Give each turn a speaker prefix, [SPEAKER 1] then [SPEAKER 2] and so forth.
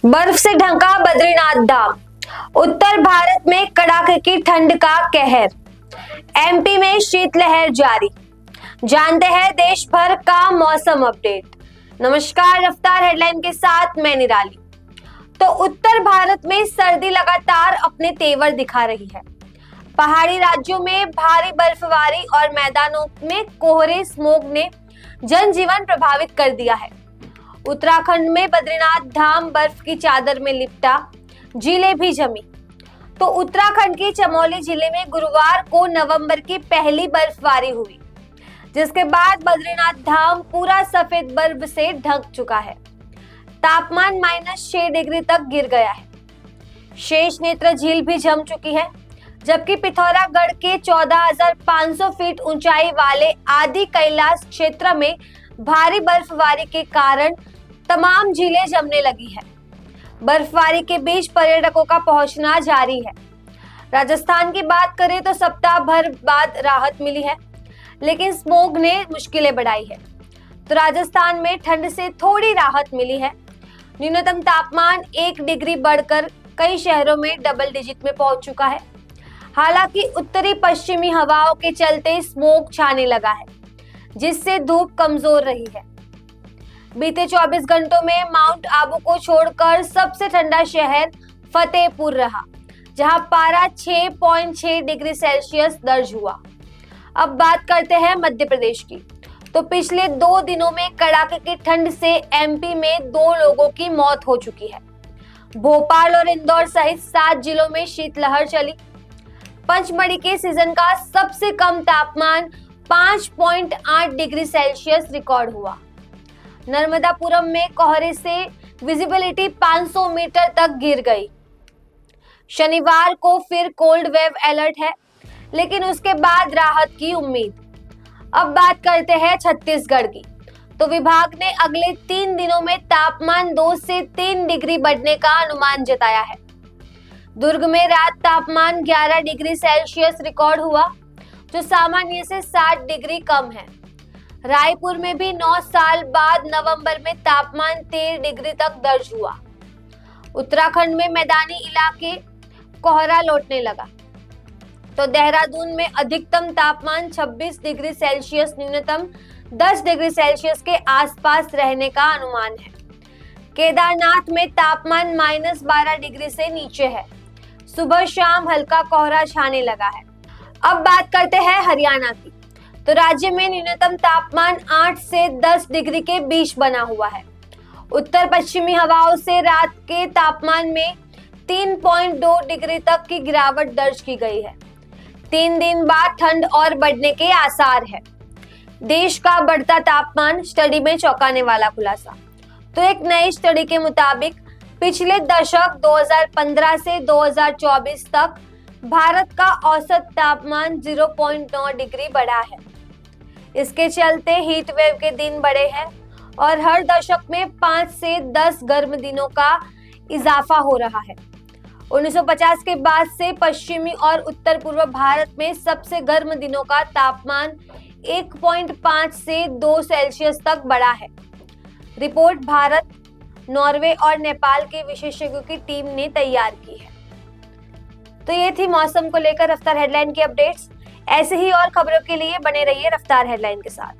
[SPEAKER 1] बर्फ से ढका बद्रीनाथ धाम। उत्तर भारत में कड़ाके की ठंड का कहर। एमपी में शीतलहर जारी। जानते हैं देश भर का मौसम अपडेट। नमस्कार, रफ्तार हेडलाइन के साथ मैं निराली। तो उत्तर भारत में सर्दी लगातार अपने तेवर दिखा रही है। पहाड़ी राज्यों में भारी बर्फबारी और मैदानों में कोहरे स्मोग ने जनजीवन प्रभावित कर दिया है। उत्तराखंड में बद्रीनाथ धाम बर्फ की चादर में लिपटा, झीलें भी जमी। तो उत्तराखंड के चमोली जिले में गुरुवार को नवंबर की पहली बर्फबारी हुई, जिसके बाद बद्रीनाथ धाम पूरा सफेद बर्फ से ढक चुका है। तापमान -6 डिग्री तक गिर गया है। शेष नेत्र झील भी जम चुकी है, जबकि पिथौरागढ़ के 14,500 फीट ऊंचाई वाले आदि कैलाश क्षेत्र में भारी बर्फबारी के कारण तमाम झीलें जमने लगी है। बर्फबारी के बीच पर्यटकों का पहुंचना जारी है। राजस्थान की बात करें तो सप्ताह भर बाद राहत मिली है, लेकिन स्मोग ने मुश्किलें बढ़ाई है। तो राजस्थान में ठंड से थोड़ी राहत मिली है। न्यूनतम तापमान 1 डिग्री बढ़कर कई शहरों में डबल डिजिट में पहुंच चुका है। हालांकि उत्तरी पश्चिमी हवाओं के चलते स्मोग छाने लगा है, जिससे धूप कमजोर रही है। बीते 24 घंटों में माउंट आबू को छोड़कर सबसे ठंडा शहर फतेहपुर रहा, जहां पारा 6.6 डिग्री सेल्सियस दर्ज हुआ। अब बात करते हैं मध्य प्रदेश की। तो पिछले 2 दिनों में कड़ाके की ठंड से एमपी में 2 लोगों की मौत हो चुकी है। भोपाल और इंदौर सहित 7 जिलों में शीतलहर चली। पंचमढ़ी के सीजन का सबसे कम तापमान 5.8 डिग्री सेल्सियस रिकॉर्ड हुआ। नर्मदापुरम में कोहरे से विजिबिलिटी 500 मीटर तक गिर गई। शनिवार को फिर कोल्ड वेव अलर्ट है, लेकिन उसके बाद राहत की उम्मीद। अब बात करते हैं छत्तीसगढ़ की। तो विभाग ने अगले 3 दिनों में तापमान 2 से 3 डिग्री बढ़ने का अनुमान जताया है। दुर्ग में रात तापमान 11 डिग्री सेल्सियस रिकॉर्ड हुआ, जो सामान्य से 7 डिग्री कम है। रायपुर में भी 9 साल बाद नवंबर में तापमान 13 डिग्री तक दर्ज हुआ। उत्तराखंड में मैदानी इलाके कोहरा लौटने लगा। तो देहरादून में अधिकतम तापमान 26 डिग्री सेल्सियस, न्यूनतम 10 डिग्री सेल्सियस के आसपास रहने का अनुमान है। केदारनाथ में तापमान -12 डिग्री से नीचे है। सुबह शाम हल्का कोहरा छाने लगा है। अब बात करते हैं हरियाणा की। तो राज्य में न्यूनतम तापमान 8 से 10 डिग्री के बीच बना हुआ है। उत्तर पश्चिमी हवाओं से रात के तापमान में 3.2 डिग्री तक की गिरावट दर्ज की गई है। 3 दिन बाद ठंड और बढ़ने के आसार है। देश का बढ़ता तापमान, स्टडी में चौंकाने वाला खुलासा। तो एक नई स्टडी के मुताबिक पिछले दशक 2015 से 2024 तक भारत का औसत तापमान 0.9 डिग्री बढ़ा है। इसके चलते हीट वेव के दिन बढ़े हैं और हर दशक में 5 से 10 गर्म दिनों का इजाफा हो रहा है। 1950 के बाद से पश्चिमी और उत्तर पूर्व भारत में सबसे गर्म दिनों का तापमान 1.5 से 2 सेल्सियस तक बढ़ा है। रिपोर्ट भारत, नॉर्वे और नेपाल के विशेषज्ञों की टीम ने तैयार की है। तो ये थी मौसम को लेकर रफ्तार हेडलाइन की अपडेट्स। ऐसे ही और खबरों के लिए बने रहिए रफ्तार हेडलाइन के साथ।